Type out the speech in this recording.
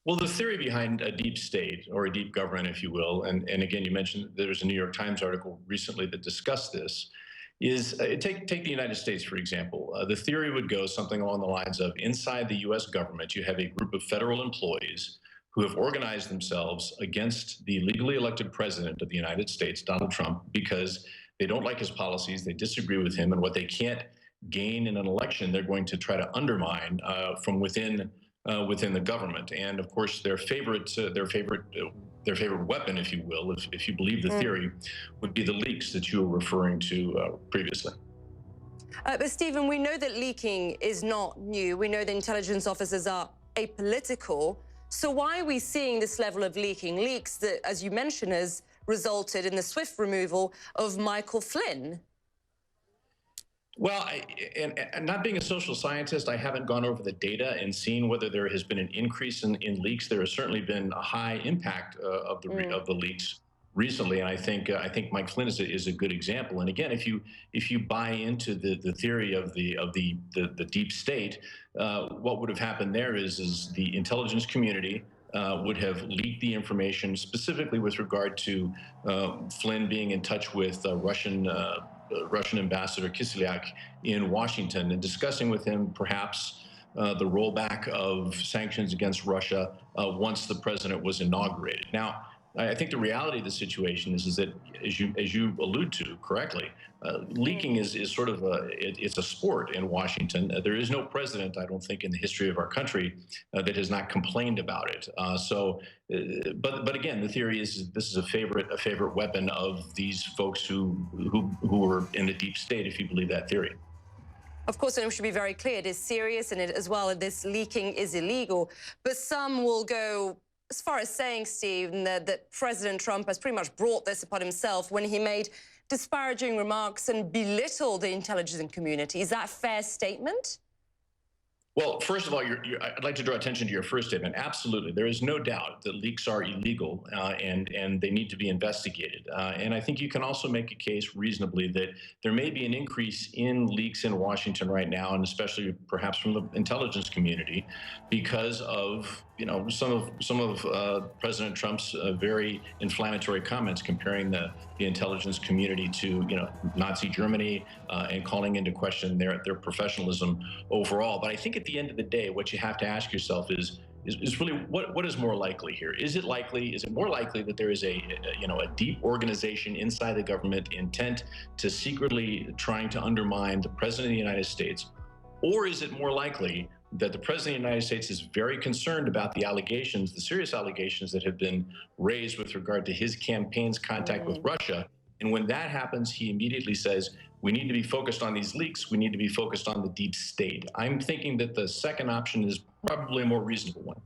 Well, the theory behind a deep state or a deep government, if you will, and again, you mentioned there was a New York Times article recently that discussed this, is take the United States, for example. The theory would go something along the lines of inside the US government, you have a group of federal employees who have organized themselves against the legally elected president of the United States, Donald Trump, because they don't like his policies, they disagree with him, and what they can't gain in an election, they're going to try to undermine from within the government. And of course, their favorite weapon, if you will, if you believe the theory, would be the leaks that you were referring to previously. But Stephen, we know that leaking is not new. We know that intelligence officers are apolitical. So why are we seeing this level of leaking? Leaks that, as you mentioned, has resulted in the swift removal of Michael Flynn. Well, and not being a social scientist, I haven't gone over the data and seen whether there has been an increase in leaks. There has certainly been a high impact of the leaks recently, and I think Mike Flynn is a good example. And again, if you buy into the theory of the deep state, what would have happened there is the intelligence community would have leaked the information specifically with regard to Flynn being in touch with Russian ambassador Kislyak in Washington and discussing with him perhaps the rollback of sanctions against Russia once the president was inaugurated. Now, I think the reality of the situation is that, as you allude to correctly, leaking is sort of it's a sport in Washington. There is no president, I don't think, in the history of our country that has not complained about it. But again, the theory is this is a favorite weapon of these folks who are in the deep state, if you believe that theory. Of course, and we should be very clear, it is serious, and as well, this leaking is illegal. But some will go as far as saying, Steve, that President Trump has pretty much brought this upon himself when he made disparaging remarks and belittled the intelligence community. Is that a fair statement? Well, first of all, I'd like to draw attention to your first statement. Absolutely. There is no doubt that leaks are illegal and they need to be investigated. And I think you can also make a case reasonably that there may be an increase in leaks in Washington right now, and especially perhaps from the intelligence community, because of some of President Trump's very inflammatory comments comparing the intelligence community to Nazi Germany and calling into question their professionalism overall. But I think at the end of the day, what you have to ask yourself is really what is more likely here? Is it more likely that there is a deep organization inside the government intent to secretly trying to undermine the president of the United States, or is it more likely that the president of the United States is very concerned about the allegations, the serious allegations that have been raised with regard to his campaign's contact with Russia? And when that happens, he immediately says, we need to be focused on these leaks. We need to be focused on the deep state. I'm thinking that the second option is probably a more reasonable one.